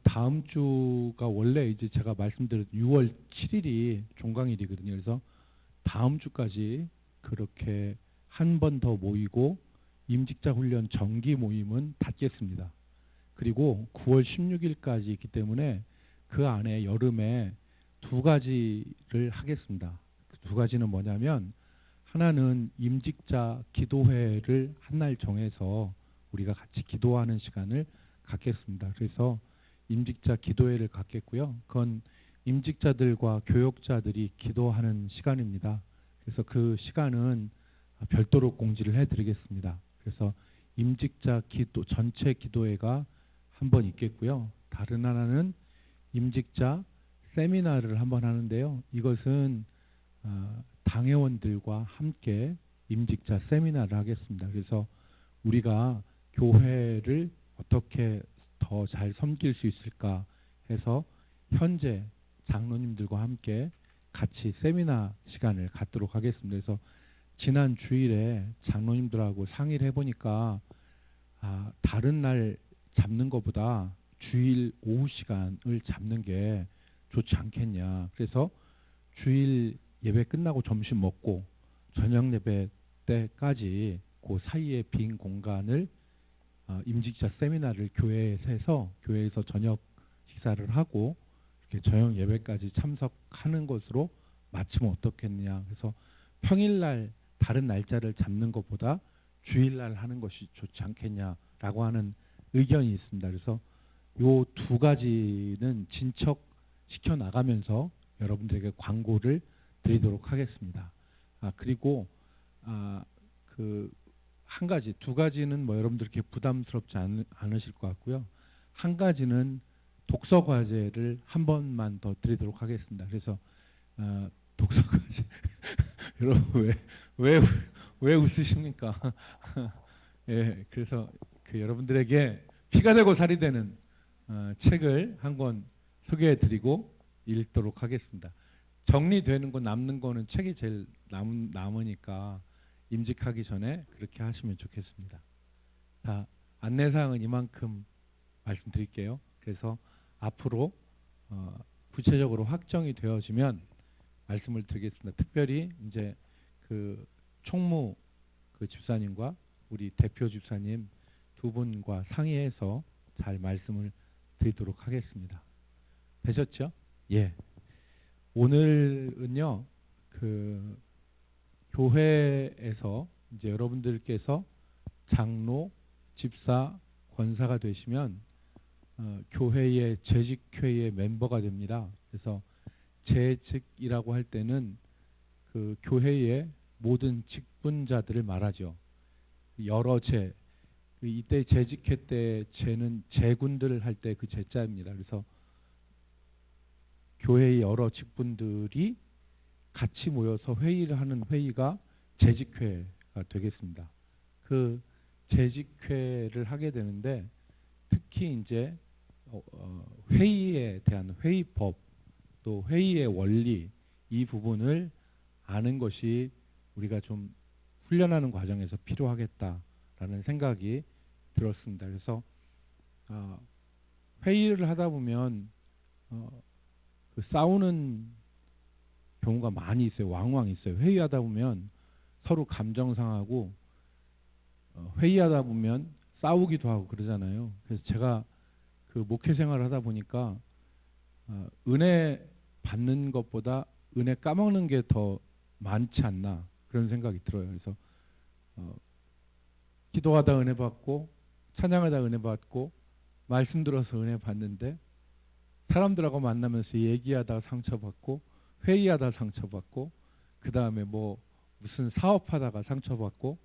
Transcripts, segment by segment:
다음 주가 원래 이제 제가 말씀드린 6월 7일이 종강일이거든요. 그래서 다음 주까지 그렇게 한 번 더 모이고 임직자 훈련 정기 모임은 닫겠습니다. 그리고 9월 16일까지 있기 때문에 그 안에 여름에 두 가지를 하겠습니다. 두 가지는 뭐냐면 하나는 임직자 기도회를 한 날 정해서 우리가 같이 기도하는 시간을 갖겠습니다. 그래서 임직자 기도회를 갖겠고요. 그건 임직자들과 교역자들이 기도하는 시간입니다. 그래서 그 시간은 별도로 공지를 해드리겠습니다. 그래서 임직자 기도 전체 기도회가 한 번 있겠고요. 다른 하나는 임직자 세미나를 한번 하는데요. 이것은 당회원들과 함께 임직자 세미나를 하겠습니다. 그래서 우리가 교회를 어떻게 더 잘 섬길 수 있을까 해서 현재 장로님들과 함께 같이 세미나 시간을 갖도록 하겠습니다. 그래서 지난 주일에 장로님들하고 상의를 해보니까 다른 날 잡는 것보다 주일 오후 시간을 잡는 게 좋지 않겠냐. 그래서 주일 예배 끝나고 점심 먹고 저녁 예배 때까지 그 사이에 빈 공간을 임직자 세미나를 교회에서 해서 교회에서 저녁 식사를 하고 이렇게 저녁 예배까지 참석하는 것으로 마치면 어떻겠냐. 그래서 평일날 다른 날짜를 잡는 것보다 주일날 하는 것이 좋지 않겠냐라고 하는 의견이 있습니다. 그래서 요 두 가지는 진척시켜 나가면서 여러분들에게 광고를 드리도록 하겠습니다. 그리고 그 한 가지, 두 가지는 뭐 여러분들 이렇게 부담스럽지 않으실 것 같고요. 한 가지는 독서 과제를 한 번만 더 드리도록 하겠습니다. 그래서 독서 과제 여러분 왜 웃으십니까? 예, 그래서 그 여러분들에게 피가 되고 살이 되는 책을 한 권 소개해드리고 읽도록 하겠습니다. 정리되는 거 남는 거는 책이 제일 남으니까 임직하기 전에 그렇게 하시면 좋겠습니다. 자, 안내사항은 이만큼 말씀드릴게요. 그래서 앞으로 구체적으로 확정이 되어지면 말씀을 드리겠습니다. 특별히 이제 그 총무 그 집사님과 우리 대표 집사님 두 분과 상의해서 잘 말씀을 드리도록 하겠습니다. 되셨죠? 예. 오늘은요, 그 교회에서 이제 여러분들께서 장로, 집사, 권사가 되시면 교회의 재직회의 멤버가 됩니다. 그래서 재직이라고 할 때는 그 교회의 모든 직분자들을 말하죠. 여러 재, 이때 재직회 때 재는 재군들 할 때 그 재자입니다. 그래서 교회의 여러 직분들이 같이 모여서 회의를 하는 회의가 재직회가 되겠습니다. 그 재직회를 하게 되는데 특히 이제 회의에 대한 회의법 또 회의의 원리 이 부분을 아는 것이 우리가 좀 훈련하는 과정에서 필요하겠다라는 생각이 들었습니다. 그래서 회의를 하다 보면 그 싸우는 경우가 많이 있어요. 왕왕 있어요. 회의하다 보면 서로 감정 상하고 회의하다 보면 싸우기도 하고 그러잖아요. 그래서 제가 그 목회 생활을 하다 보니까 은혜 받는 것보다 은혜 까먹는 게 더 많지 않나 그런 생각이 들어요. 그래서 기도하다 은혜 받고 찬양하다 은혜 받고 말씀 들어서 은혜 받는데 사람들하고 만나면서 얘기하다가 상처받고 회의하다 상처받고 그 다음에 뭐 무슨 사업하다가 상처받고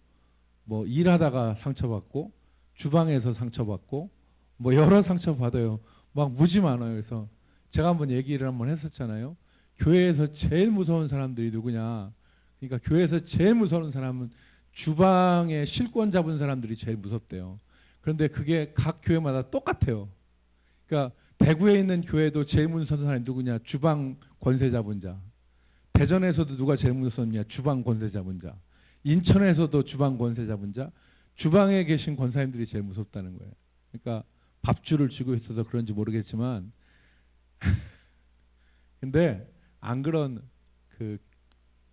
뭐 일하다가 상처받고 주방에서 상처받고 뭐 여러 상처받아요. 막 무지 많아요. 그래서 제가 한번 얘기를 한번 했었잖아요. 교회에서 제일 무서운 사람들이 누구냐. 그러니까 교회에서 제일 무서운 사람은 주방에 실권 잡은 사람들이 제일 무섭대요. 그런데 그게 각 교회마다 똑같아요. 그러니까 대구에 있는 교회도 제일 무서운 사람이 누구냐? 주방 권세 잡은 자. 대전에서도 누가 제일 무섭냐? 주방 권세 잡은 자. 인천에서도 주방 권세 잡은 자. 주방에 계신 권사님들이 제일 무섭다는 거예요. 그러니까 밥줄을 쥐고 있어서 그런지 모르겠지만 근데 안 그런 그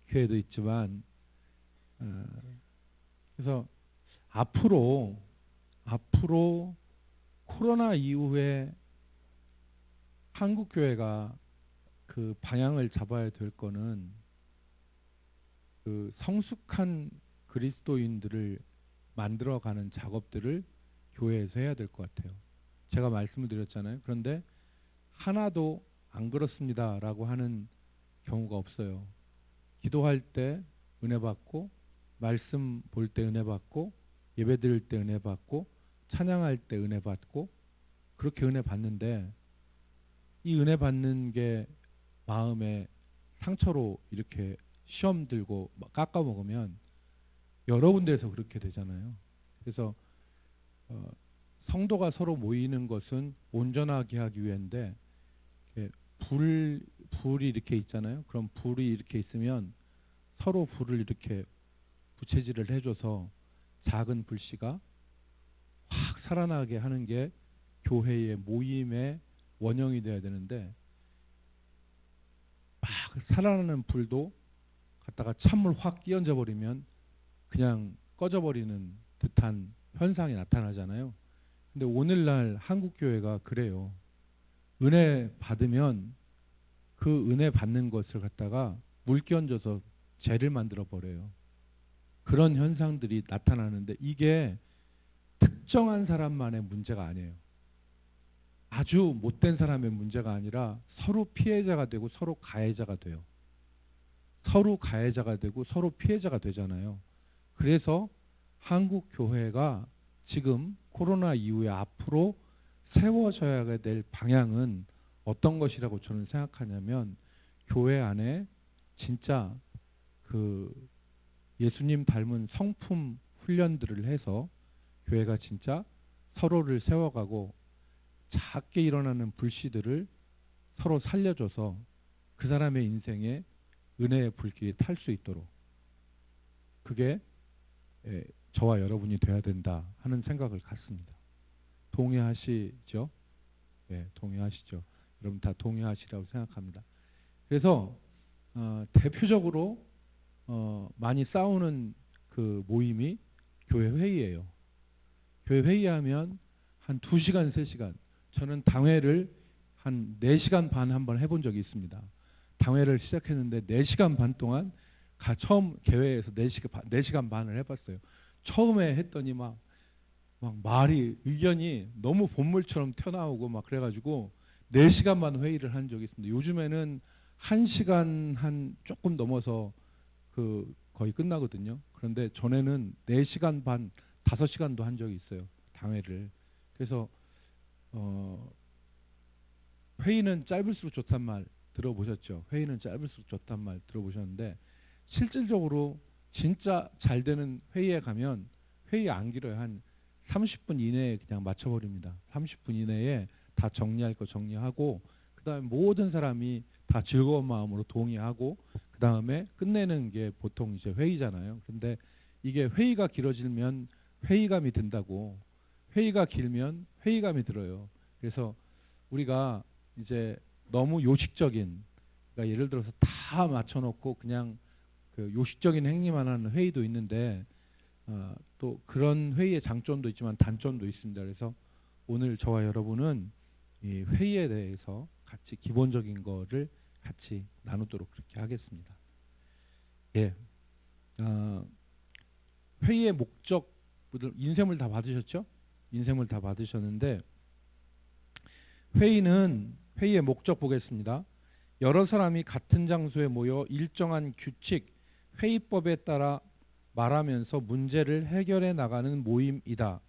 교회도 있지만 그래서 앞으로 코로나 이후에 한국 교회가 그 방향을 잡아야 될 거는 그 성숙한 그리스도인들을 만들어가는 작업들을 교회에서 해야 될 것 같아요. 제가 말씀을 드렸잖아요. 그런데 하나도 안 그렇습니다라고 하는 경우가 없어요. 기도할 때 은혜 받고, 말씀 볼 때 은혜 받고, 예배 드릴 때 은혜 받고, 찬양할 때 은혜 받고, 그렇게 은혜 받는데 이 은혜 받는 게 마음에 상처로 이렇게 시험 들고 깎아 먹으면 여러 군데에서 그렇게 되잖아요. 그래서 성도가 서로 모이는 것은 온전하게 하기 위해인데 불이 이렇게 있잖아요. 그럼 불이 이렇게 있으면 서로 불을 이렇게 부채질을 해줘서 작은 불씨가 확 살아나게 하는 게 교회의 모임의 원형이 돼야 되는데 막 살아나는 불도 갖다가 찬물 확 끼얹어 버리면 그냥 꺼져버리는 듯한 현상이 나타나잖아요. 근데 오늘날 한국 교회가 그래요. 은혜 받으면 그 은혜 받는 것을 갖다가 물 끼얹어서 죄를 만들어 버려요. 그런 현상들이 나타나는데 이게 특정한 사람만의 문제가 아니에요. 아주 못된 사람의 문제가 아니라 서로 피해자가 되고 서로 가해자가 돼요. 서로 가해자가 되고 서로 피해자가 되잖아요. 그래서 한국 교회가 지금 코로나 이후에 앞으로 세워져야 될 방향은 어떤 것이라고 저는 생각하냐면 교회 안에 진짜 그 예수님 닮은 성품 훈련들을 해서 교회가 진짜 서로를 세워가고 작게 일어나는 불씨들을 서로 살려줘서 그 사람의 인생에 은혜의 불길이 탈 수 있도록 그게 저와 여러분이 돼야 된다 하는 생각을 갖습니다. 동의하시죠? 네, 동의하시죠? 여러분 다 동의하시라고 생각합니다. 그래서 대표적으로 많이 싸우는 그 모임이 교회 회의예요. 교회 회의하면 한 2시간, 3시간. 저는 당회를 한 4시간 반 한번 해본 적이 있습니다. 당회를 시작했는데 4시간 반 동안 처음 개회에서 4시간 반을 해봤어요. 처음에 했더니 막 말이 의견이 너무 본물처럼 튀어나오고 막 그래가지고 4시간 반 회의를 한 적이 있습니다. 요즘에는 1시간 한 조금 넘어서 그 거의 끝나거든요. 그런데 전에는 4시간 반, 5시간도 한 적이 있어요. 당회를. 그래서 회의는 짧을수록 좋단 말 들어보셨죠? 회의는 짧을수록 좋단 말 들어보셨는데 실질적으로 진짜 잘 되는 회의에 가면 회의 안 길어요. 한 30분 이내에 그냥 맞춰버립니다. 30분 이내에 다 정리할 거 정리하고 그 다음에 모든 사람이 다 즐거운 마음으로 동의하고 그 다음에 끝내는 게 보통 이제 회의잖아요. 근데 이게 회의가 길어지면 회의감이 든다고 회의가 길면 회의감이 들어요. 그래서 우리가 이제 너무 요식적인 그러니까 예를 들어서 다 맞춰놓고 그냥 그 요식적인 행위만 하는 회의도 있는데 또 그런 회의의 장점도 있지만 단점도 있습니다. 그래서 오늘 저와 여러분은 이 회의에 대해서 같이 기본적인 거를 같이 나누도록 그렇게 하겠습니다. 예, 회의의 목적 인셈을 다 받으셨죠? 인셈을 다 받으셨는데 회의의 목적 보겠습니다. 여러 사람이 같은 장소에 모여 일정한 규칙, 회의법에 따라 말하면서 문제를 해결해 나가는 모임이다.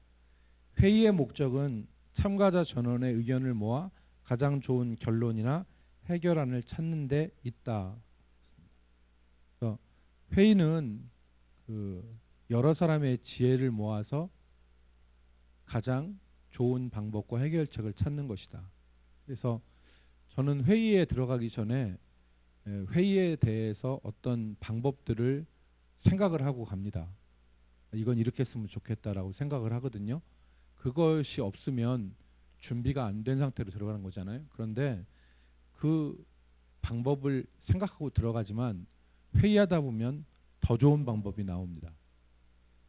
회의의 목적은 참가자 전원의 의견을 모아 가장 좋은 결론이나 해결안을 찾는 데 있다. 회의는 여러 사람의 지혜를 모아서 가장 좋은 방법과 해결책을 찾는 것이다. 그래서 저는 회의에 들어가기 전에 회의에 대해서 어떤 방법들을 생각을 하고 갑니다. 이건 이렇게 했으면 좋겠다라고 생각을 하거든요. 그것이 없으면 준비가 안 된 상태로 들어가는 거잖아요. 그런데 그 방법을 생각하고 들어가지만 회의하다 보면 더 좋은 방법이 나옵니다.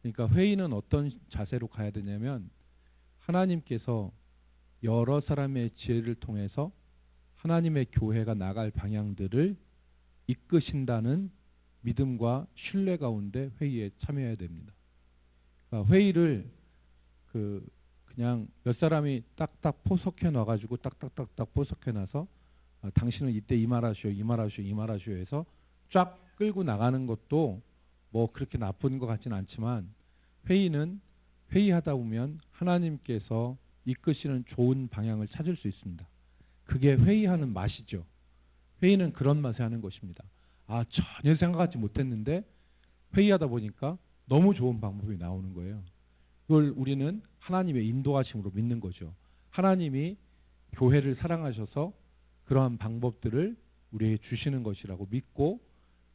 그러니까 회의는 어떤 자세로 가야 되냐면 하나님께서 여러 사람의 지혜를 통해서 하나님의 교회가 나갈 방향들을 이끄신다는 믿음과 신뢰 가운데 회의에 참여해야 됩니다. 그러니까 회의를 그냥 몇 사람이 딱딱 포석해 놔가지고 딱딱딱딱 포석해 놔서 당신은 이때 이 말하시오, 이 말하시오, 이 말하시오 해서 쫙 끌고 나가는 것도 뭐 그렇게 나쁜 것 같지는 않지만 회의는 회의하다 보면 하나님께서 이끄시는 좋은 방향을 찾을 수 있습니다. 그게 회의하는 맛이죠. 회의는 그런 맛에 하는 것입니다. 아, 전혀 생각하지 못했는데 회의하다 보니까 너무 좋은 방법이 나오는 거예요. 그걸 우리는 하나님의 인도하심으로 믿는 거죠. 하나님이 교회를 사랑하셔서 그러한 방법들을 우리에게 주시는 것이라고 믿고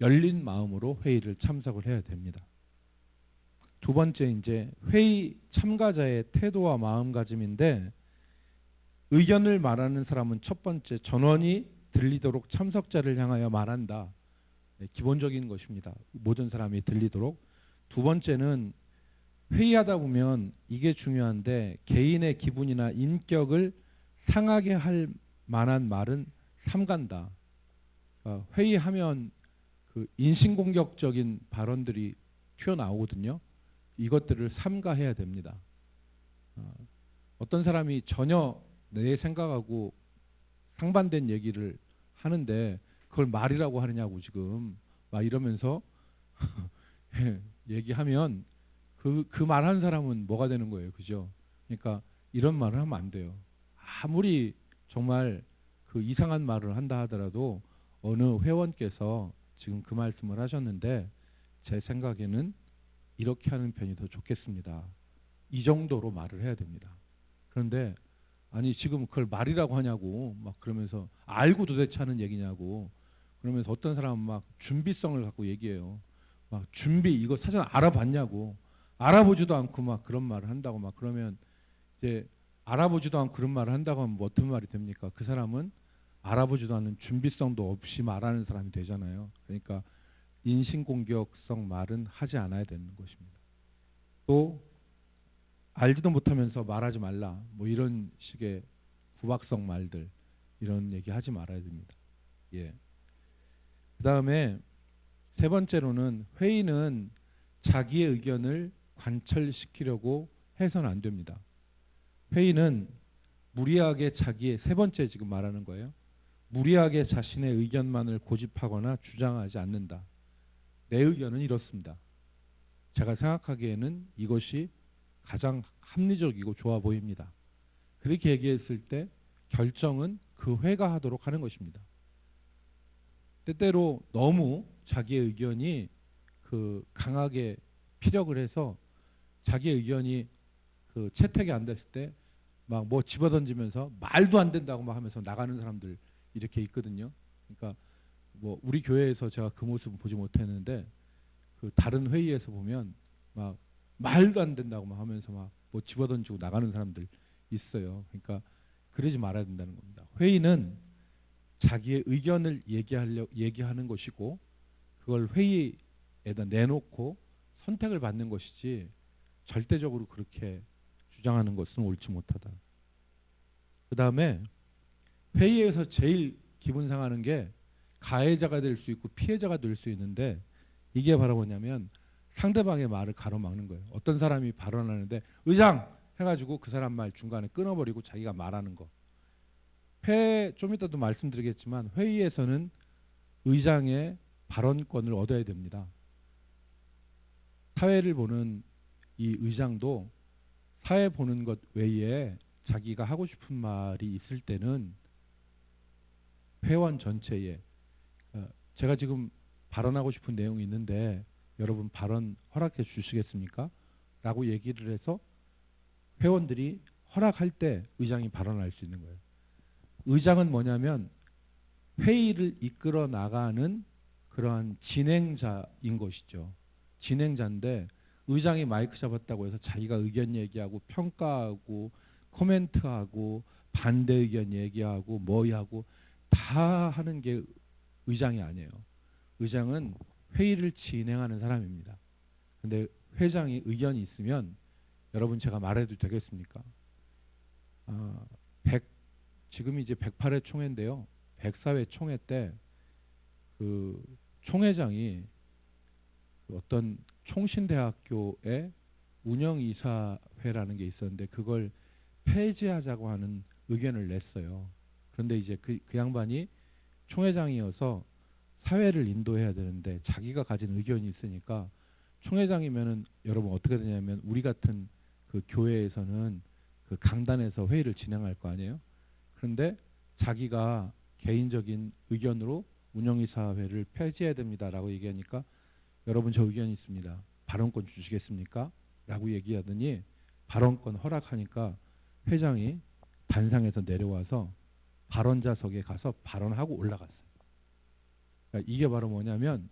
열린 마음으로 회의를 참석을 해야 됩니다. 두 번째 이제 회의 참가자의 태도와 마음가짐인데 의견을 말하는 사람은 첫 번째 전원이 들리도록 참석자를 향하여 말한다. 네, 기본적인 것입니다. 모든 사람이 들리도록. 두 번째는 회의하다 보면 이게 중요한데 개인의 기분이나 인격을 상하게 할 만한 말은 삼간다. 회의하면 그 인신공격적인 발언들이 튀어나오거든요. 이것들을 삼가해야 됩니다. 어떤 사람이 전혀 내 생각하고 상반된 얘기를 하는데 그걸 말이라고 하느냐고 지금 막 이러면서 얘기하면 그 말하는 사람은 뭐가 되는 거예요, 그죠? 그러니까 이런 말을 하면 안 돼요. 아무리 정말 그 이상한 말을 한다 하더라도 어느 회원께서 지금 그 말씀을 하셨는데 제 생각에는 이렇게 하는 편이 더 좋겠습니다. 이 정도로 말을 해야 됩니다. 그런데 아니 지금 그걸 말이라고 하냐고 막 그러면서 알고 도대체 하는 얘기냐고 그러면서 어떤 사람은 막 준비성을 갖고 얘기해요. 막 준비 이거 사전 알아봤냐고 알아보지도 않고 막 그런 말을 한다고 막 그러면 이제 알아보지도 않고 그런 말을 한다고 하면 뭐 어떤 말이 됩니까? 그 사람은 알아보지도 않는 준비성도 없이 말하는 사람이 되잖아요. 그러니까 인신공격성 말은 하지 않아야 되는 것입니다. 또 알지도 못하면서 말하지 말라 뭐 이런 식의 구박성 말들 이런 얘기 하지 말아야 됩니다. 예. 그 다음에 세 번째로는 회의는 자기의 의견을 관철시키려고 해서는 안 됩니다. 회의는 무리하게 자기의 세 번째 지금 말하는 거예요. 무리하게 자신의 의견만을 고집하거나 주장하지 않는다. 내 의견은 이렇습니다. 제가 생각하기에는 이것이 가장 합리적이고 좋아 보입니다. 그렇게 얘기했을 때 결정은 그 회가 하도록 하는 것입니다. 때때로 너무 자기의 의견이 강하게 피력을 해서 자기의 의견이 채택이 안 됐을 때 막 뭐 집어던지면서 말도 안 된다고 막 하면서 나가는 사람들 이렇게 있거든요. 그러니까 뭐 우리 교회에서 제가 그 모습은 보지 못했는데 다른 회의에서 보면 막 말도 안 된다고 막 하면서 막 뭐 집어던지고 나가는 사람들 있어요. 그러니까 그러지 말아야 된다는 겁니다. 회의는 자기의 의견을 얘기하는 것이고 그걸 회의에다 내놓고 선택을 받는 것이지 절대적으로 그렇게 주장하는 것은 옳지 못하다. 그 다음에 회의에서 제일 기분 상하는 게 가해자가 될 수 있고 피해자가 될 수 있는데 이게 바로 뭐냐면 상대방의 말을 가로막는 거예요. 어떤 사람이 발언하는데 의장 해가지고 그 사람 말 중간에 끊어버리고 자기가 말하는 거. 좀 이따도 말씀드리겠지만 회의에서는 의장의 발언권을 얻어야 됩니다. 사회를 보는 이 의장도 사회 보는 것 외에 자기가 하고 싶은 말이 있을 때는 회원 전체에 제가 지금 발언하고 싶은 내용이 있는데 여러분 발언 허락해 주시겠습니까? 라고 얘기를 해서 회원들이 허락할 때 의장이 발언할 수 있는 거예요. 의장은 뭐냐면 회의를 이끌어 나가는 그러한 진행자인 것이죠. 진행자인데 의장이 마이크 잡았다고 해서 자기가 의견 얘기하고 평가하고 코멘트하고 반대 의견 얘기하고 뭐하고 다 하는 게 의장이 아니에요. 의장은 회의를 진행하는 사람입니다. 근데 회장이 의견이 있으면 여러분 제가 말해도 되겠습니까? 100, 지금이 이제 108회 총회인데요. 104회 총회 때 그 총회장이 그 어떤 총신대학교의 운영이사회라는 게 있었는데 그걸 폐지하자고 하는 의견을 냈어요. 그런데 이제 그 양반이 총회장이어서 사회를 인도해야 되는데 자기가 가진 의견이 있으니까 총회장이면은 여러분 어떻게 되냐면 우리 같은 그 교회에서는 그 강단에서 회의를 진행할 거 아니에요. 그런데 자기가 개인적인 의견으로 운영이사회를 폐지해야 됩니다라고 얘기하니까 여러분 저 의견이 있습니다. 발언권 주시겠습니까? 라고 얘기하더니 발언권 허락하니까 회장이 단상에서 내려와서 발언자석에 가서 발언하고 올라갔어요. 그러니까 이게 바로 뭐냐면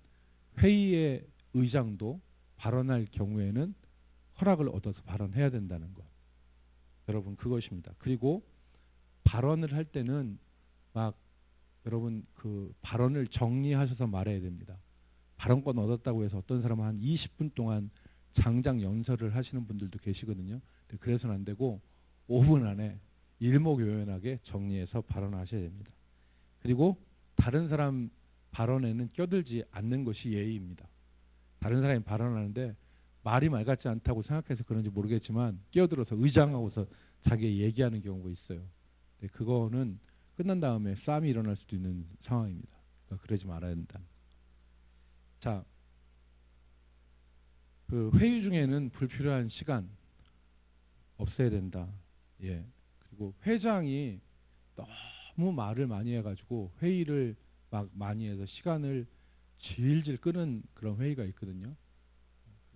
회의의 의장도 발언할 경우에는 허락을 얻어서 발언해야 된다는 것. 여러분 그것입니다. 그리고 발언을 할 때는 막 여러분 그 발언을 정리하셔서 말해야 됩니다. 발언권 얻었다고 해서 어떤 사람은 한 20분 동안 장장 연설을 하시는 분들도 계시거든요. 그래서는 안 되고 5분 안에 일목요연하게 정리해서 발언하셔야 됩니다. 그리고 다른 사람 발언에는 껴들지 않는 것이 예의입니다. 다른 사람이 발언하는데 말이 말 같지 않다고 생각해서 그런지 모르겠지만 끼어들어서 의장하고서 자기 얘기하는 경우가 있어요. 그거는 끝난 다음에 싸움이 일어날 수도 있는 상황입니다. 그러니까 그러지 말아야 된다. 자, 그 회의 중에는 불필요한 시간 없애야 된다. 예. 그리고 회장이 너무 말을 많이 해가지고 회의를 막 많이 해서 시간을 질질 끄는 그런 회의가 있거든요.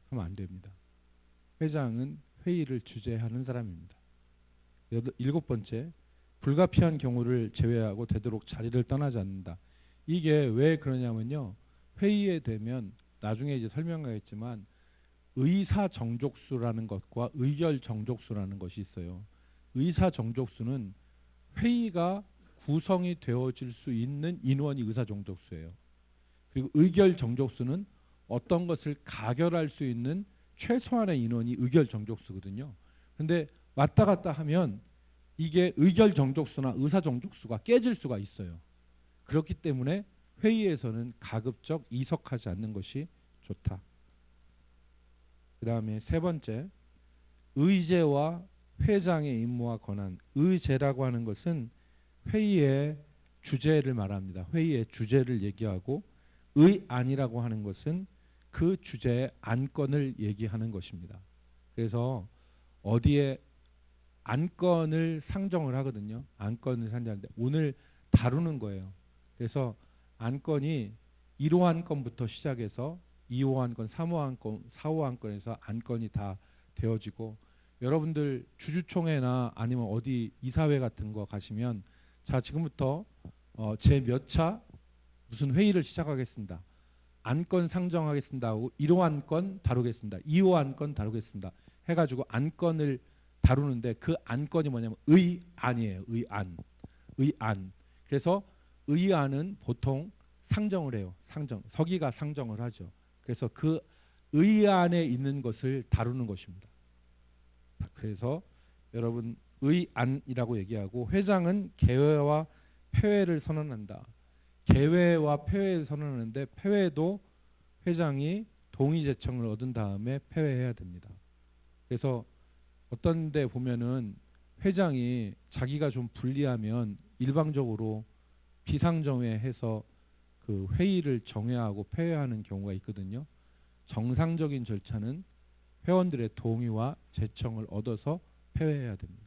그러면 안 됩니다. 회장은 회의를 주재하는 사람입니다. 7번째, 불가피한 경우를 제외하고 되도록 자리를 떠나지 않는다. 이게 왜 그러냐면요. 회의에 되면 나중에 이제 설명하겠지만 의사 정족수라는 것과 의결 정족수라는 것이 있어요. 의사 정족수는 회의가 구성이 되어질 수 있는 인원이 의사 정족수예요. 그리고 의결 정족수는 어떤 것을 가결할 수 있는 최소한의 인원이 의결 정족수거든요. 근데 왔다 갔다 하면 이게 의결 정족수나 의사 정족수가 깨질 수가 있어요. 그렇기 때문에 회의에서는 가급적 이석하지 않는 것이 좋다. 그 다음에 3번째, 의제와 회장의 임무와 권한. 의제라고 하는 것은 회의의 주제를 말합니다. 회의의 주제를 얘기하고 의안이라고 하는 것은 그 주제의 안건을 얘기하는 것입니다. 그래서 어디에 안건을 상정을 하거든요. 안건을 상정하는데 오늘 다루는 거예요. 그래서 안건이 1호 안건부터 시작해서 2호 안건, 3호 안건, 4호 안건에서 안건이 다 되어지고 여러분들 주주총회나 아니면 어디 이사회 같은 거 가시면 자 지금부터 제 몇 차 무슨 회의를 시작하겠습니다. 안건 상정하겠습니다 하고 1호 안건 다루겠습니다. 2호 안건 다루겠습니다. 해가지고 안건을 다루는데 그 안건이 뭐냐면 의안이에요. 의안. 의안. 그래서 의안은 보통 상정을 해요. 상정. 서기가 상정을 하죠. 그래서 그 의안에 있는 것을 다루는 것입니다. 그래서 여러분 의안이라고 얘기하고 회장은 개회와 폐회를 선언한다. 개회와 폐회를 선언하는데 폐회도 회장이 동의 제청을 얻은 다음에 폐회해야 됩니다. 그래서 어떤 데 보면은 회장이 자기가 좀 불리하면 일방적으로 비상정회해서 그 회의를 정회하고 폐회하는 경우가 있거든요. 정상적인 절차는 회원들의 동의와 제청을 얻어서 폐회해야 됩니다.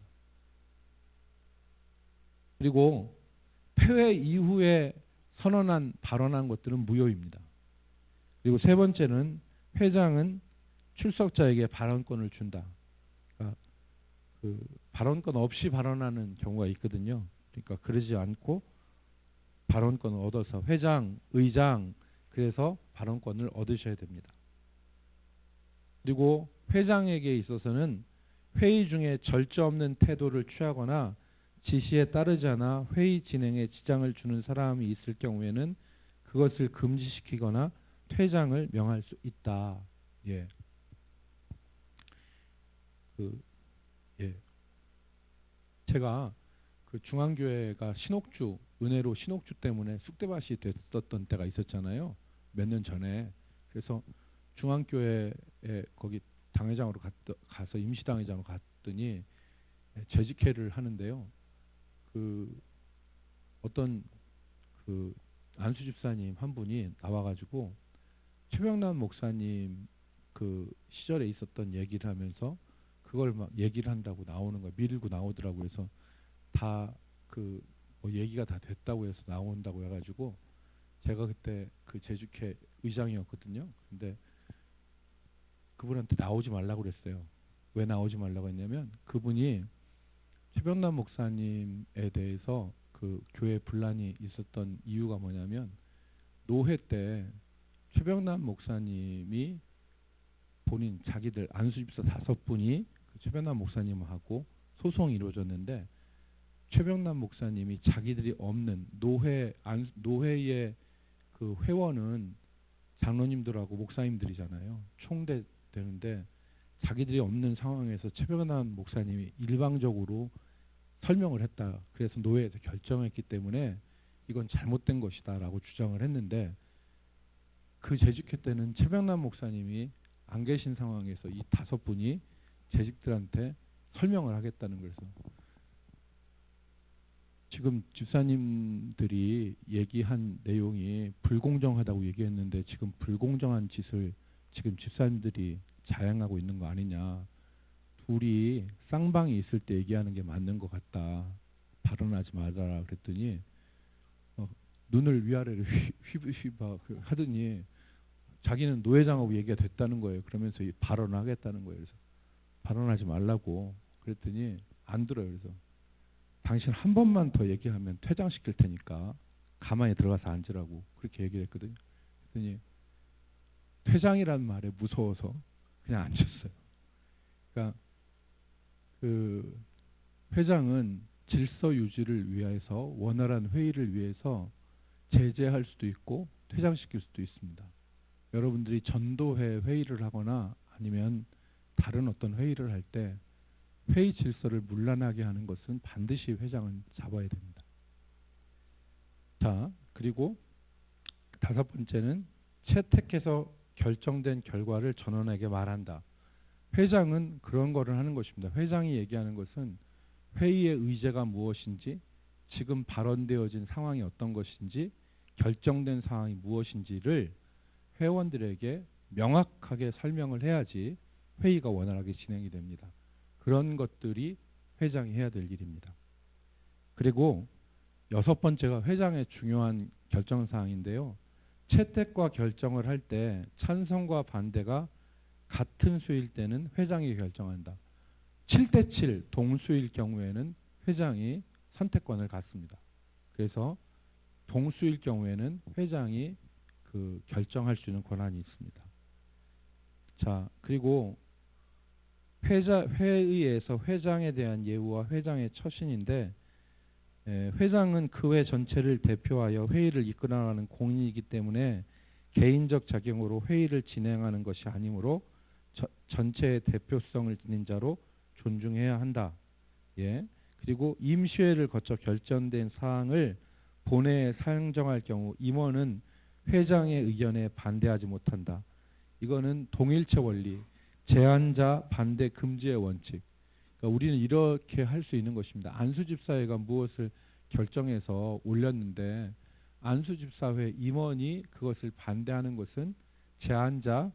그리고 폐회 이후에 선언한 발언한 것들은 무효입니다. 그리고 3번째는 회장은 출석자에게 발언권을 준다. 그러니까 그 발언권 없이 발언하는 경우가 있거든요. 그러니까 그러지 않고 발언권을 얻어서 회장, 의장 그래서 발언권을 얻으셔야 됩니다. 그리고 회장에게 있어서는 회의 중에 절제 없는 태도를 취하거나 지시에 따르지 않아 회의 진행에 지장을 주는 사람이 있을 경우에는 그것을 금지시키거나 퇴장을 명할 수 있다. 예. 그, 예. 제가 그 중앙교회가 신옥주, 은혜로 신옥주 때문에 쑥대밭이 됐었던 때가 있었잖아요. 몇 년 전에. 그래서 중앙교회에 거기 당회장으로 가서 임시당회장으로 갔더니 재직회를 하는데요. 그 어떤 그 안수 집사님 한 분이 나와가지고 최병남 목사님 그 시절에 있었던 얘기를 하면서 그걸 막 얘기를 한다고 나오는 거야. 밀고 나오더라고. 그래서 다 그 뭐 얘기가 다 됐다고 해서 나온다고 해가지고 제가 그때 그 재직회 의장이었거든요. 근데 그분한테 나오지 말라고 그랬어요. 왜 나오지 말라고 했냐면 그분이 최병남 목사님에 대해서 그 교회 분란이 있었던 이유가 뭐냐면 노회 때 최병남 목사님이 본인 자기들 안수집사 5분이 그 최병남 목사님하고 소송이 이루어졌는데 최병남 목사님이 자기들이 없는 노회의 그 회원은 장로님들하고 목사님들이잖아요. 총대 되는데 자기들이 없는 상황에서 최병남 목사님이 일방적으로 설명을 했다. 그래서 노회에서 결정했기 때문에 이건 잘못된 것이다라고 주장을 했는데 그 재직회 때는 최병남 목사님이 안 계신 상황에서 이 5분이 재직들한테 설명을 하겠다는 거에서 지금 집사님들이 얘기한 내용이 불공정하다고 얘기했는데 지금 불공정한 짓을 지금 집사님들이 자행하고 있는 거 아니냐. 둘이 쌍방이 있을 때 얘기하는 게 맞는 것 같다. 발언하지 말아라 그랬더니 눈을 위아래로 휘휘 하더니 자기는 노회장하고 얘기가 됐다는 거예요. 그러면서 발언을 하겠다는 거예요. 그래서 발언하지 말라고 그랬더니 안 들어요. 그래서 당신 한 번만 더 얘기하면 퇴장시킬 테니까 가만히 들어가서 앉으라고 그렇게 얘기를 했거든요. 그랬더니 퇴장이라는 말에 무서워서 그냥 앉았어요. 그러니까 그 회장은 질서 유지를 위해서 원활한 회의를 위해서 제재할 수도 있고 퇴장시킬 수도 있습니다. 여러분들이 전도회 회의를 하거나 아니면 다른 어떤 회의를 할 때 회의 질서를 문란하게 하는 것은 반드시 회장은 잡아야 됩니다. 자, 그리고 5번째는 채택해서 결정된 결과를 전원에게 말한다. 회장은 그런 거를 하는 것입니다. 회장이 얘기하는 것은 회의의 의제가 무엇인지, 지금 발언되어진 상황이 어떤 것인지, 결정된 상황이 무엇인지를 회원들에게 명확하게 설명을 해야지 회의가 원활하게 진행이 됩니다. 그런 것들이 회장이 해야 될 일입니다. 그리고 6번째가 회장의 중요한 결정사항인데요. 채택과 결정을 할 때 찬성과 반대가 같은 수일 때는 회장이 결정한다. 7대7 동수일 경우에는 회장이 선택권을 갖습니다. 그래서 동수일 경우에는 회장이 그 결정할 수 있는 권한이 있습니다. 자, 그리고 회의에서 회장에 대한 예우와 회장의 처신인데 회장은 그 회 전체를 대표하여 회의를 이끌어가는 공인이기 때문에 개인적 자격으로 회의를 진행하는 것이 아니므로 전체의 대표성을 지닌 자로 존중해야 한다. 예. 그리고 임시회를 거쳐 결정된 사항을 본회에 상정할 경우 임원은 회장의 의견에 반대하지 못한다. 이거는 동일체 원리, 제한자 반대 금지의 원칙. 그러니까 우리는 이렇게 할 수 있는 것입니다. 안수집사회가 무엇을 결정해서 올렸는데 안수집사회 임원이 그것을 반대하는 것은 제한자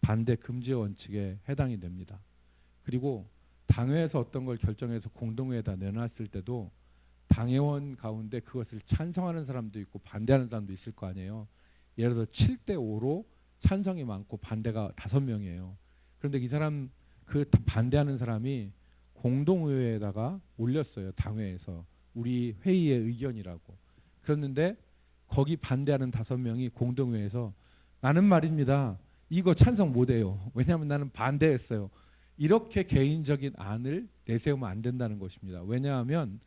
반대 금지의 원칙에 해당이 됩니다. 그리고 당회에서 어떤 걸 결정해서 공동회에다 내놨을 때도 당회원 가운데 그것을 찬성하는 사람도 있고 반대하는 사람도 있을 거 아니에요. 예를 들어 7대5로 찬성이 많고 반대가 5명이에요. 그런데 이 사람 그 반대하는 사람이 공동의회에다가 올렸어요. 당회에서 우리 회의의 의견이라고. 그랬는데 거기 반대하는 5명이 공동회에서 나는 말입니다. 이거 찬성 못해요. 왜냐하면 나는 반대했어요. 이렇게 개인적인 안을 내세우면 안 된다는 것입니다. 왜냐하면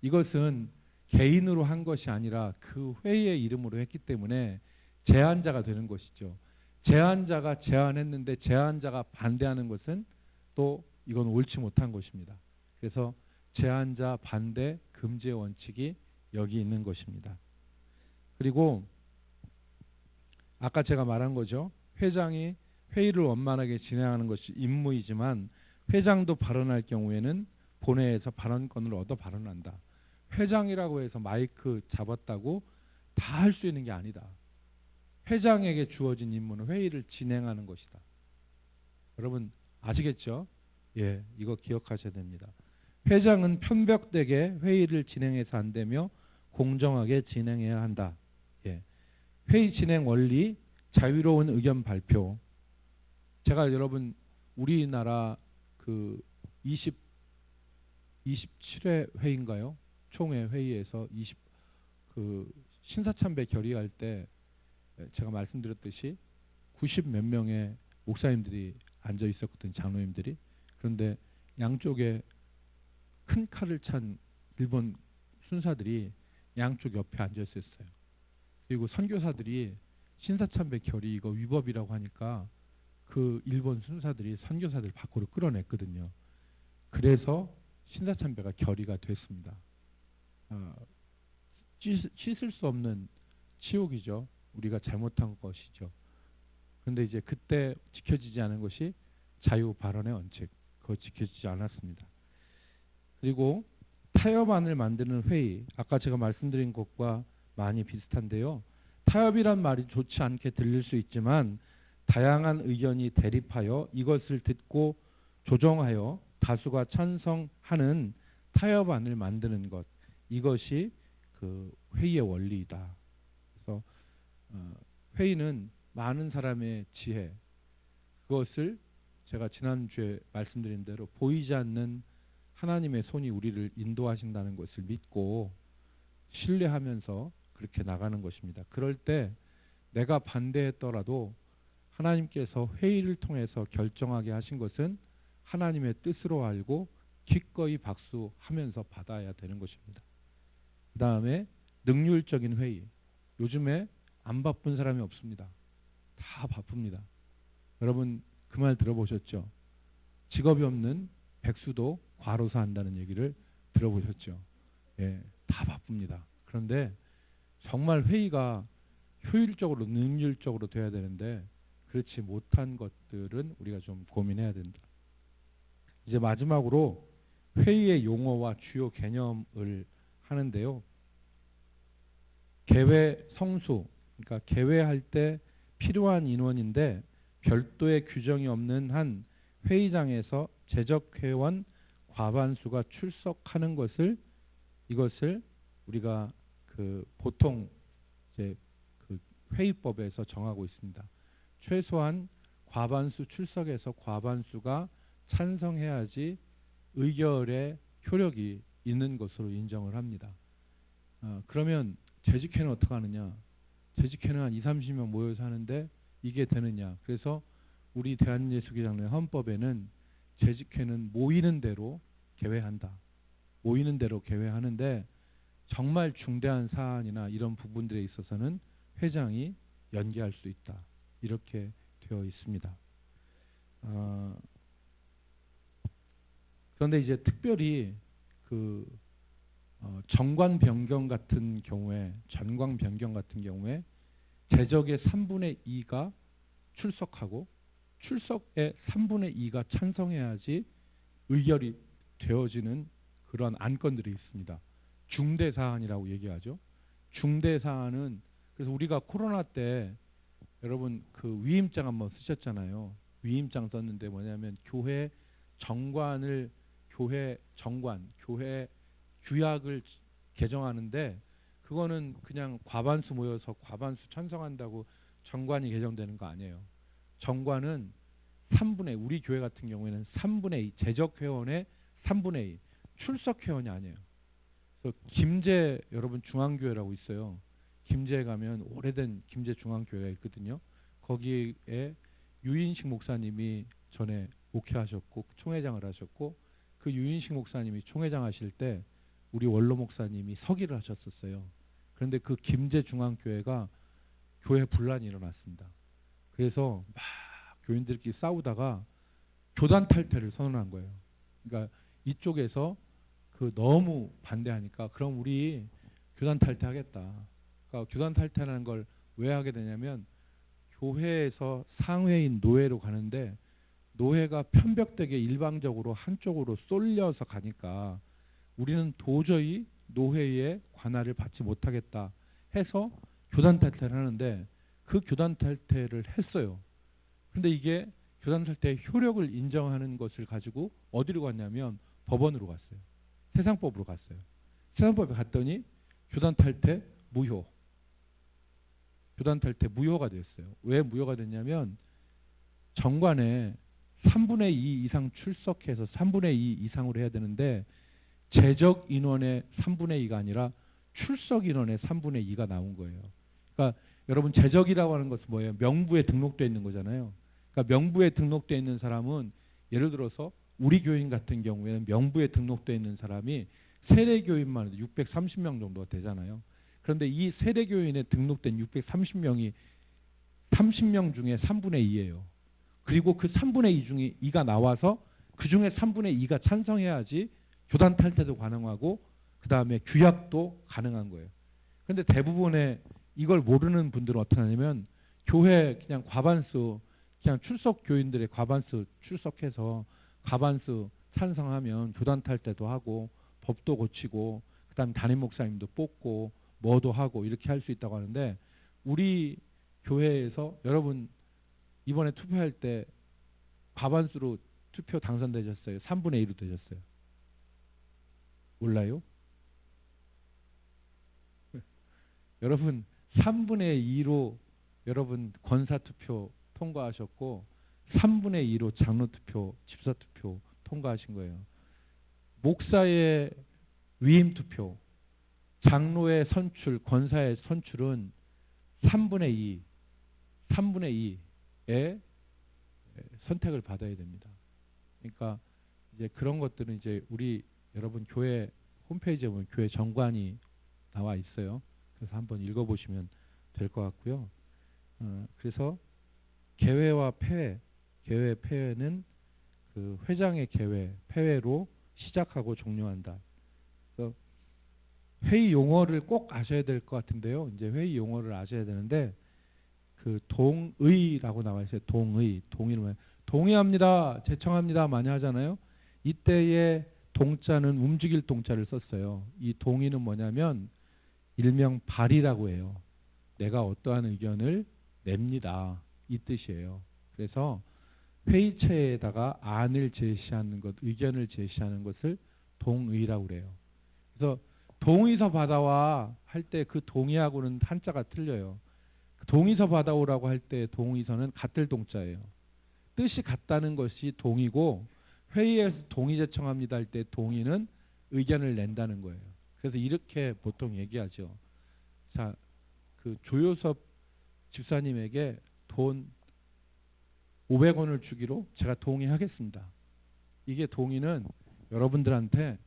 이것은 개인으로 한 것이 아니라 그 회의의 이름으로 했기 때문에 제안자가 되는 것이죠. 제안자가 제안했는데 제안자가 반대하는 것은 또 이건 옳지 못한 것입니다. 그래서 제안자 반대 금지의 원칙이 여기 있는 것입니다. 그리고 아까 제가 말한 거죠. 회장이 회의를 원만하게 진행하는 것이 임무이지만 회장도 발언할 경우에는 본회의에서 발언권을 얻어 발언한다. 회장이라고 해서 마이크 잡았다고 다 할 수 있는 게 아니다. 회장에게 주어진 임무는 회의를 진행하는 것이다. 여러분 아시겠죠? 예, 이거 기억하셔야 됩니다. 회장은 편벽되게 회의를 진행해서 안 되며 공정하게 진행해야 한다. 예. 회의 진행 원리, 자유로운 의견 발표. 제가 여러분 우리나라 그 27회 회의인가요? 총회 회의에서 그 신사참배 결의할 때 제가 말씀드렸듯이 90 몇 명의 목사님들이 앉아 있었거든요. 장로님들이. 그런데 양쪽에 큰 칼을 찬 일본 순사들이 양쪽 옆에 앉아 있었어요. 그리고 선교사들이 신사참배 결의 이거 위법이라고 하니까 그 일본 순사들이 선교사들 밖으로 끌어냈거든요. 그래서 신사참배가 결의가 됐습니다. 씻을 수 없는 치욕이죠. 우리가 잘못한 것이죠. 그런데 이제 그때 지켜지지 않은 것이 자유 발언의 원칙. 그거 지켜지지 않았습니다. 그리고 타협안을 만드는 회의. 아까 제가 말씀드린 것과 많이 비슷한데요. 타협이란 말이 좋지 않게 들릴 수 있지만 다양한 의견이 대립하여 이것을 듣고 조정하여 다수가 찬성하는 타협안을 만드는 것. 이것이 그 회의의 원리이다. 그래서 회의는 많은 사람의 지혜. 그것을 제가 지난주에 말씀드린 대로 보이지 않는 하나님의 손이 우리를 인도하신다는 것을 믿고 신뢰하면서 그렇게 나가는 것입니다. 그럴 때 내가 반대했더라도 하나님께서 회의를 통해서 결정하게 하신 것은 하나님의 뜻으로 알고 기꺼이 박수하면서 받아야 되는 것입니다. 그 다음에 능률적인 회의. 요즘에 안 바쁜 사람이 없습니다. 다 바쁩니다. 여러분 그 말 들어보셨죠? 직업이 없는 백수도 과로사 한다는 얘기를 들어보셨죠? 예, 다 바쁩니다. 그런데 정말 회의가 효율적으로 능률적으로 돼야 되는데 그렇지 못한 것들은 우리가 좀 고민해야 된다. 이제 마지막으로 회의의 용어와 주요 개념을 하는데요. 개회 성수, 그러니까 개회할 때 필요한 인원인데 별도의 규정이 없는 한 회의장에서 재적회원 과반수가 출석하는 이것을 우리가 그 보통 이제 그 회의법에서 정하고 있습니다. 최소한 과반수 출석에서 과반수가 찬성해야지 의결의 효력이 있는 것으로 인정을 합니다. 그러면 재직회는 어떻게 하느냐? 재직회는 한 20-30명 모여서 하는데 이게 되느냐? 그래서 우리 대한예수교장로회 헌법에는 재직회는 모이는 대로 개회한다. 모이는 대로 개회하는데 정말 중대한 사안이나 이런 부분들에 있어서는 회장이 연기할 수 있다. 이렇게 되어 있습니다. 그런데 이제 특별히 그 정관 변경 같은 경우에 재적의 3분의 2가 출석하고 출석의 3분의 2가 찬성해야지 의결이 되어지는 그런 안건들이 있습니다. 중대 사안이라고 얘기하죠. 중대 사안은 그래서 우리가 코로나 때 여러분 그 위임장 한번 쓰셨잖아요. 위임장 썼는데 뭐냐면 교회 교회 규약을 개정하는데 그거는 그냥 과반수 모여서 과반수 찬성한다고 정관이 개정되는 거 아니에요. 정관은 3분의 우리 교회 같은 경우에는 3분의 2 재적 회원의 3분의 2 출석 회원이 아니에요. 그래서 김제 여러분 중앙교회라고 있어요. 김제에 가면 오래된 김제 중앙교회가 있거든요. 거기에 유인식 목사님이 전에 목회하셨고 총회장을 하셨고 그 유인식 목사님이 총회장 하실 때 우리 원로 목사님이 서기를 하셨었어요. 그런데 그 김제중앙교회가 교회 분란이 일어났습니다. 그래서 막 교인들끼리 싸우다가 교단 탈퇴를 선언한 거예요. 그러니까 이쪽에서 그 너무 반대하니까 그럼 우리 교단 탈퇴하겠다. 그러니까 교단 탈퇴라는 걸 왜 하게 되냐면 교회에서 상회인 노회로 가는데 노회가 편벽되게 일방적으로 한쪽으로 쏠려서 가니까 우리는 도저히 노회의 관할을 받지 못하겠다 해서 교단 탈퇴를 하는데 그 교단 탈퇴를 했어요. 근데 이게 교단 탈퇴의 효력을 인정하는 것을 가지고 어디로 갔냐면 법원으로 갔어요. 세상법으로 갔어요. 세상법에 갔더니 교단 탈퇴 무효. 교단 탈퇴 무효가 됐어요. 왜 무효가 됐냐면 정관에 3분의 2 이상 출석해서 3분의 2 이상으로 해야 되는데 재적 인원의 3분의 2가 아니라 출석 인원의 3분의 2가 나온 거예요. 그러니까 여러분 재적이라고 하는 것은 뭐예요? 명부에 등록되어 있는 거잖아요. 그러니까 명부에 등록되어 있는 사람은 예를 들어서 우리 교인 같은 경우에는 명부에 등록되어 있는 사람이 세례교인만 해도 630명 정도가 되잖아요. 그런데 이 세례교인에 등록된 630명이 30명 중에 3분의 2예요. 그리고 그 3분의 2 중에 2가 나와서 그 중에 3분의 2가 찬성해야지 교단 탈퇴도 가능하고 그 다음에 규약도 가능한 거예요. 그런데 대부분의 이걸 모르는 분들은 어떻게 하냐면 교회 그냥 과반수 그냥 출석 교인들의 과반수 출석해서 과반수 찬성하면 교단 탈퇴도 하고 법도 고치고 그 다음에 담임 목사님도 뽑고 뭐도 하고 이렇게 할 수 있다고 하는데 우리 교회에서 여러분 이번에 투표할 때 과반수로 투표 당선되셨어요? 3분의 1로 되셨어요? 몰라요? 여러분 3분의 2로 여러분 권사투표 통과하셨고 3분의 2로 장로투표, 집사투표 통과하신 거예요. 목사의 위임투표, 장로의 선출, 권사의 선출은 3분의 2의 선택을 받아야 됩니다. 그러니까 이제 그런 것들은 이제 우리 여러분 교회 홈페이지에 보면 교회 정관이 나와 있어요. 그래서 한번 읽어보시면 될 것 같고요. 그래서 개회와 폐회, 개회 폐회는 그 회장의 개회, 폐회로 시작하고 종료한다. 그래서 회의 용어를 꼭 아셔야 될 것 같은데요. 이제 회의 용어를 아셔야 되는데 그 동의라고 나와 있어요. 동의, 동의는 뭐예요? 동의합니다, 제청합니다 많이 하잖아요. 이때의 동자는 움직일 동자를 썼어요. 이 동의는 뭐냐면 일명 발의라고 해요. 내가 어떠한 의견을 냅니다. 이 뜻이에요. 그래서 회의체에다가 안을 제시하는 것, 의견을 제시하는 것을 동의라고 그래요. 그래서 동의서 받아와 할 때 그 동의하고는 한자가 틀려요. 동의서 받아오라고 할 때 동의서는 같을 동자예요. 뜻이 같다는 것이 동의고 회의에서 동의 제청합니다 할 때 동의는 의견을 낸다는 거예요. 그래서 이렇게 보통 얘기하죠. 자, 그 조효섭 집사님에게 돈 500원을 주기로 제가 동의하겠습니다. 이게 동의는 여러분들한테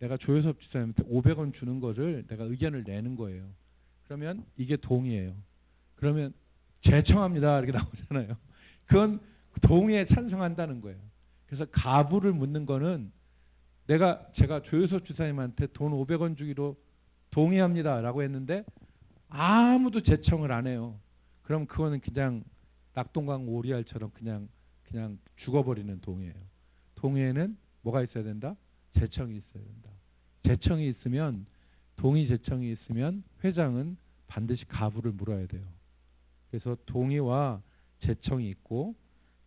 내가 조효섭 집사님한테 500원 주는 거를 내가 의견을 내는 거예요. 그러면 이게 동의예요. 그러면 제청합니다 이렇게 나오잖아요. 그건 동의에 찬성한다는 거예요. 그래서 가부를 묻는 거는 제가 조효섭 집사님한테 돈 500원 주기로 동의합니다 라고 했는데 아무도 제청을 안 해요. 그럼 그거는 그냥 낙동강 오리알처럼 그냥 죽어버리는 동의예요. 동의에는 뭐가 있어야 된다? 제청이 있어야 된다. 제청이 있으면 동의 제청이 있으면 회장은 반드시 가부를 물어야 돼요. 그래서 동의와 제청이 있고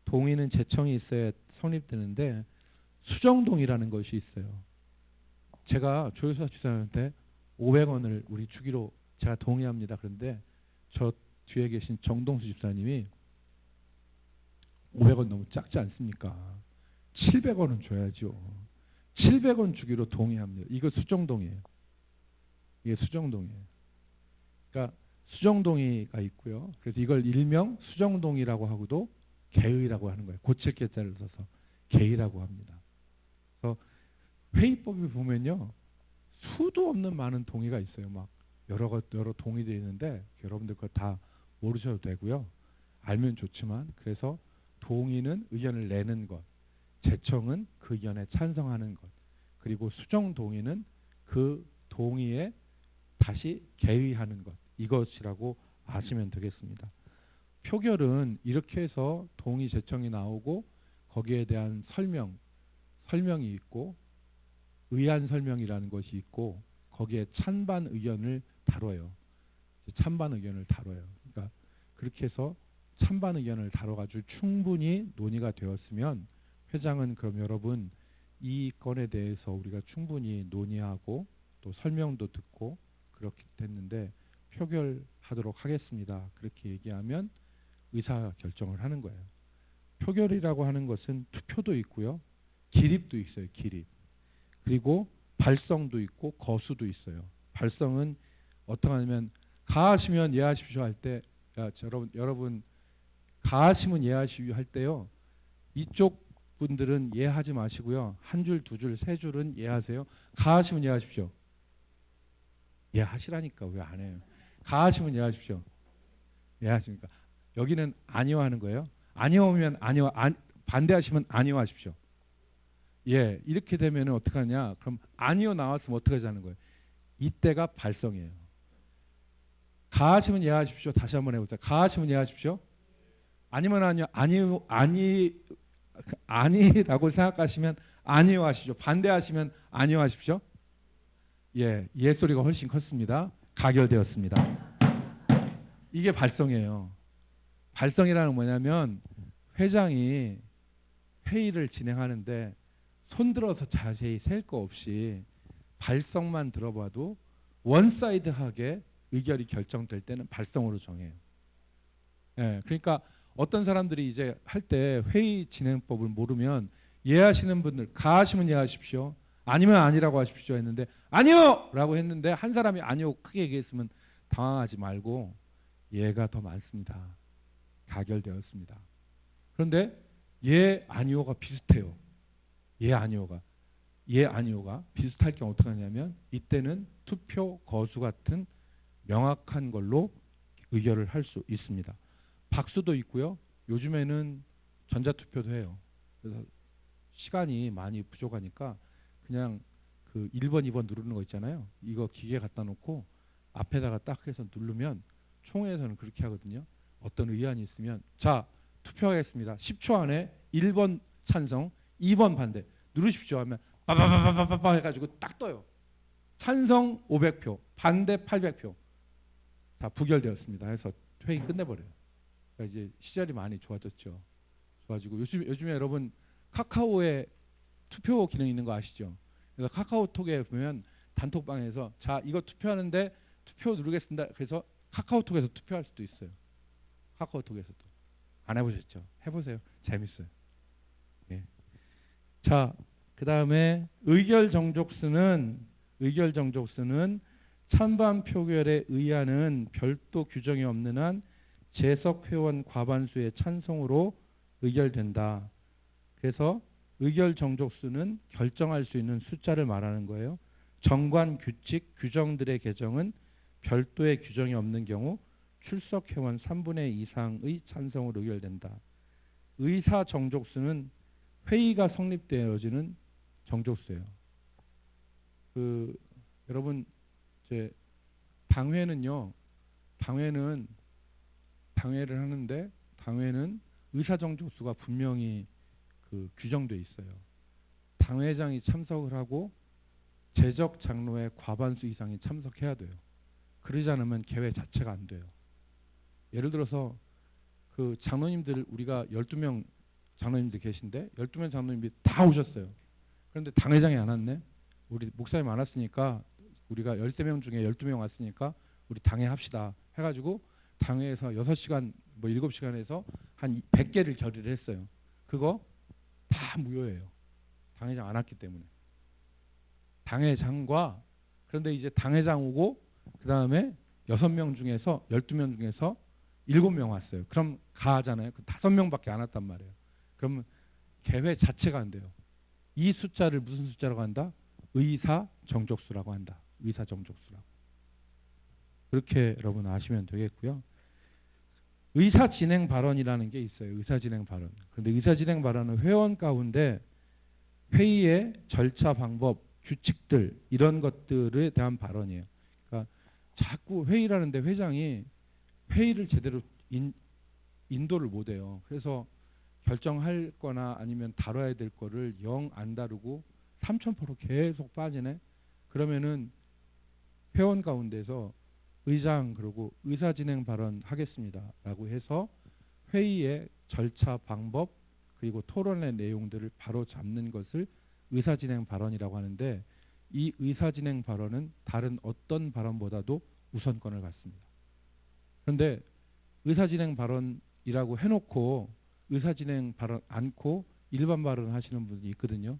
동의는 제청이 있어야 성립되는데 수정동의라는 것이 있어요. 제가 조효섭 집사님한테 500원을 우리 주기로 제가 동의합니다. 그런데 저 뒤에 계신 정동수 집사님이 500원 너무 작지 않습니까? 700원은 줘야죠. 700원 주기로 동의합니다. 이거 수정동이에요. 이게 수정동이에요. 그러니까 수정동의가 있고요. 그래서 이걸 일명 수정동의라고 하고도 개의라고 하는 거예요. 고칠 개자를 써서 개의라고 합니다. 그래서 회의법에 보면요, 수도 없는 많은 동의가 있어요. 막 여러 동의들이 있는데 여러분들 그거 다 모르셔도 되고요. 알면 좋지만, 그래서 동의는 의견을 내는 것, 제청은 그 의견에 찬성하는 것, 그리고 수정 동의는 그 동의에 다시 개의하는 것, 이것이라고 아시면 되겠습니다. 표결은 이렇게 해서 동의 제청이 나오고 거기에 대한 설명이 있고 의안 설명이라는 것이 있고 거기에 찬반 의견을 다뤄요. 찬반 의견을 다뤄요. 그러니까 그렇게 해서 찬반 의견을 다뤄가지고 충분히 논의가 되었으면 회장은 그럼 여러분 이 건에 대해서 우리가 충분히 논의하고 또 설명도 듣고 그렇게 됐는데 표결하도록 하겠습니다. 그렇게 얘기하면 의사 결정을 하는 거예요. 표결이라고 하는 것은 투표도 있고요. 기립도 있어요. 기립. 그리고 발성도 있고 거수도 있어요. 발성은 어떻게 하냐면 가하시면 예하십시오 할 때, 여러분 가하시면 예하십시오 할 때요. 이쪽 분들은 예하지 마시고요. 한 줄, 두 줄, 세 줄은 예하세요. 가하시면 예하십시오. 예하시라니까 왜 안 해요? 가하시면 예하십시오. 예하십니까? 여기는 아니요 하는 거예요. 아니요 하면 아니요, 반대하시면 아니요 하십시오. 예, 이렇게 되면 어떻게 하냐? 그럼 아니요 나왔으면 어떻게 하자는 거예요? 이때가 발성이에요. 가하시면 예하십시오. 다시 한번 해보세요. 가하시면 예하십시오. 아니면 아니라고 생각하시면 아니요 하시죠. 반대하시면 아니요 하십시오. 예, 예 소리가 훨씬 컸습니다. 가결되었습니다. 이게 발성이에요. 발성이라는 뭐냐면 회장이 회의를 진행하는데 손들어서 자세히 셀 거 없이 발성만 들어봐도 원사이드하게 의결이 결정될 때는 발성으로 정해요. 예, 그러니까 어떤 사람들이 이제 할 때 회의 진행법을 모르면 예하시는 분들 가하시면 예하십시오. 아니면 아니라고 하십시오 했는데 아니요! 라고 했는데 한 사람이 아니요 크게 얘기했으면 당황하지 말고 예가 더 많습니다. 가결되었습니다. 그런데 예, 아니오가 비슷해요. 예, 아니오가 비슷할 경우 어떻게 하냐면 이때는 투표 거수 같은 명확한 걸로 의결을 할 수 있습니다. 박수도 있고요. 요즘에는 전자투표도 해요. 그래서 시간이 많이 부족하니까 그냥 그 1번, 2번 누르는 거 있잖아요. 이거 기계 갖다 놓고 앞에다가 딱 해서 누르면 총회에서는 그렇게 하거든요. 어떤 의안이 있으면 자, 투표하겠습니다. 10초 안에 1번 찬성, 2번 반대 누르십시오 하면 빠바바바바바 해가지고 딱 떠요. 찬성 500표, 반대 800표. 다 부결되었습니다. 해서 회의 끝내버려요. 그러니까 이제 시절이 많이 좋아졌죠. 좋아지고 요즘에 여러분 카카오에 투표 기능 있는 거 아시죠? 그래서 카카오톡에 보면 단톡방에서 자 이거 투표하는데 투표 누르겠습니다. 그래서 카카오톡에서 투표할 수도 있어요. 카카오톡에서도. 안 해보셨죠? 해보세요. 재밌어요. 예. 자, 그 다음에 의결 정족수는 찬반 표결의 의안은 별도 규정이 없는 한 재석 회원 과반수의 찬성으로 의결된다. 그래서 의결 정족수는 결정할 수 있는 숫자를 말하는 거예요. 정관 규칙 규정들의 개정은 별도의 규정이 없는 경우 출석 회원 3분의 2 이상의 찬성으로 의결된다. 의사 정족수는 회의가 성립되어지는 정족수예요. 여러분 이제 당회를 하는데 당회는 의사 정족수가 분명히 규정돼 있어요. 당회장이 참석을 하고 재적 장로의 과반수 이상이 참석해야 돼요. 그러지 않으면 개회 자체가 안 돼요. 예를 들어서 그 장로님들 우리가 12명 장로님들 계신데 12명 장로님이 다 오셨어요. 그런데 당회장이 안 왔네. 우리 목사님 안 왔으니까 우리가 13명 중에 12명 왔으니까 우리 당회 합시다 해가지고 당회에서 6시간 뭐 7시간에서 한 100개를 결의를 했어요. 그거 다 무효예요. 당회장 안 왔기 때문에. 당회장과 그런데 이제 당회장 오고 그 다음에 6명 중에서 12명 중에서 7명 왔어요. 그럼 가잖아요. 그 5명밖에 안 왔단 말이에요. 그러면 개회 자체가 안 돼요. 이 숫자를 무슨 숫자라고 한다? 의사 정족수라고 한다. 의사 정족수라고. 그렇게 여러분 아시면 되겠고요. 의사 진행 발언이라는 게 있어요. 의사 진행 발언. 그런데 의사 진행 발언은 회원 가운데 회의의 절차, 방법, 규칙들 이런 것들에 대한 발언이에요. 그러니까 자꾸 회의를 하는데 회장이 회의를 제대로 인도를 못해요. 그래서 결정할 거나 아니면 다뤄야 될 거를 영 안 다루고 3,000% 계속 빠지네. 그러면은 회원 가운데서 의장 그러고 의사진행 발언 하겠습니다라고 해서 회의의 절차 방법 그리고 토론의 내용들을 바로 잡는 것을 의사진행 발언이라고 하는데 이 의사진행 발언은 다른 어떤 발언보다도 우선권을 갖습니다. 그런데 의사진행 발언이라고 해놓고 의사진행 발언 않고 일반 발언 하시는 분이 있거든요.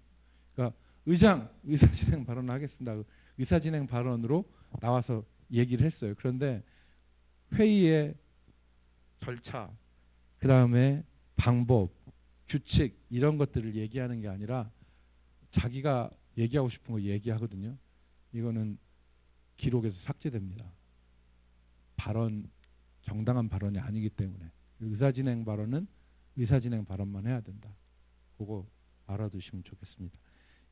그러니까 의장 의사진행 발언 하겠습니다. 의사진행 발언으로 나와서 얘기를 했어요. 그런데 회의의 절차, 그 다음에 방법, 규칙 이런 것들을 얘기하는 게 아니라 자기가 얘기하고 싶은 거 얘기하거든요. 이거는 기록에서 삭제됩니다. 발언, 정당한 발언이 아니기 때문에 의사진행 발언은 의사진행 발언만 해야 된다. 그거 알아두시면 좋겠습니다.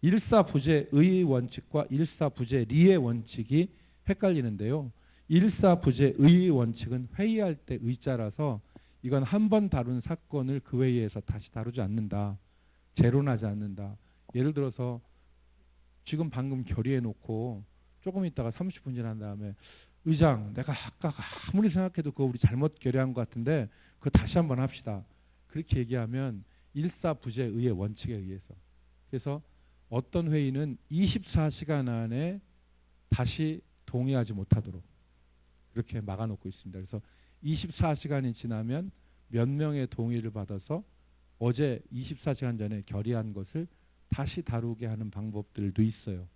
일사부재의 원칙과 일사부재리의 원칙이 헷갈리는데요. 일사부재의 원칙은 회의할 때 의자라서 이건 한 번 다룬 사건을 그 회의에서 다시 다루지 않는다. 재론하지 않는다. 예를 들어서 지금 방금 결의해 놓고 조금 있다가 30분 지난 다음에 의장 내가 아까 아무리 생각해도 그거 우리 잘못 결의한 것 같은데 그거 다시 한번 합시다. 그렇게 얘기하면 일사부재의 원칙에 의해서 그래서 어떤 회의는 24시간 안에 다시 동의하지 못하도록 그렇게 막아놓고 있습니다. 그래서 24시간이 지나면 몇 명의 동의를 받아서 어제 24시간 전에 결의한 것을 다시 다루게 하는 방법들도 있어요.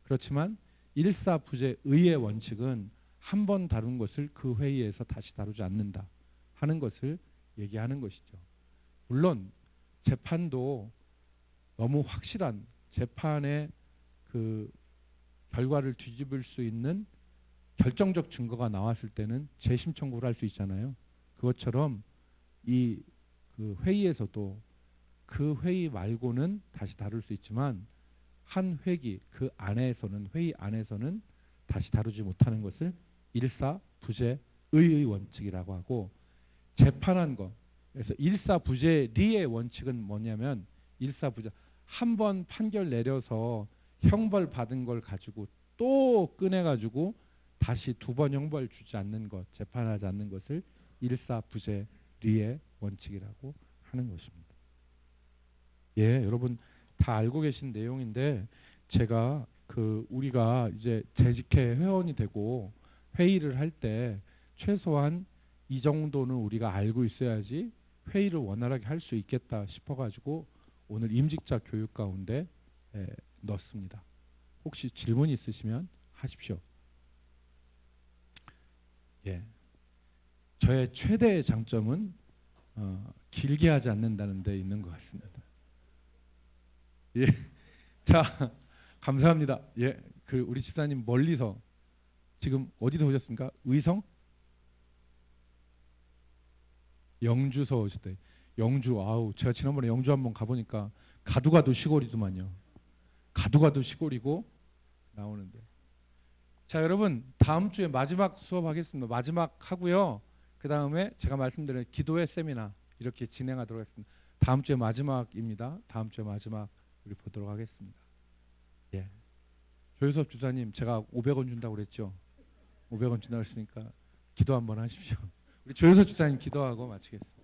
그렇지만 일사부재의 원칙은 한 번 다룬 것을 그 회의에서 다시 다루지 않는다 하는 것을 얘기하는 것이죠. 물론 재판도 너무 확실한 재판의 그 결과를 뒤집을 수 있는 결정적 증거가 나왔을 때는 재심 청구를 할 수 있잖아요. 그것처럼 이 그 회의에서도 그 회의 말고는 다시 다룰 수 있지만 한 회기 그 안에서는 회의 안에서는 다시 다루지 못하는 것을 일사부재의 원칙이라고 하고 재판한 거 그래서 일사부재리의 원칙은 뭐냐면 일사부재 한 번 판결 내려서 형벌 받은 걸 가지고 또 꺼내가지고 다시 2번 형벌 주지 않는 것, 재판하지 않는 것을 일사부재리의 원칙이라고 하는 것입니다. 예, 여러분 다 알고 계신 내용인데 제가 우리가 이제 재직회 회원이 되고 회의를 할 때 최소한 이 정도는 우리가 알고 있어야지 회의를 원활하게 할 수 있겠다 싶어가지고 오늘 임직자 교육 가운데 넣습니다. 혹시 질문 있으시면 하십시오. 예, 저의 최대 장점은 길게 하지 않는다는 데 있는 것 같습니다. 예, 자 감사합니다. 예, 우리 집사님 멀리서 지금 어디서 오셨습니까? 의성? 영주서 오셨대. 영주 아우 제가 지난번에 영주 한번 가보니까 가도 시골이더만요. 가도 시골이고 나오는데. 자 여러분 다음 주에 마지막 수업하겠습니다. 마지막 하고요. 그 다음에 제가 말씀드린 기도회 세미나 이렇게 진행하도록 하겠습니다. 다음 주에 마지막입니다. 다음 주에 마지막 우리 보도록 하겠습니다. 예. 조효섭 주사님 제가 500원 준다고 그랬죠. 500원 준다고 했으니까 기도 한번 하십시오. 우리 조효섭 주사님 기도하고 마치겠습니다.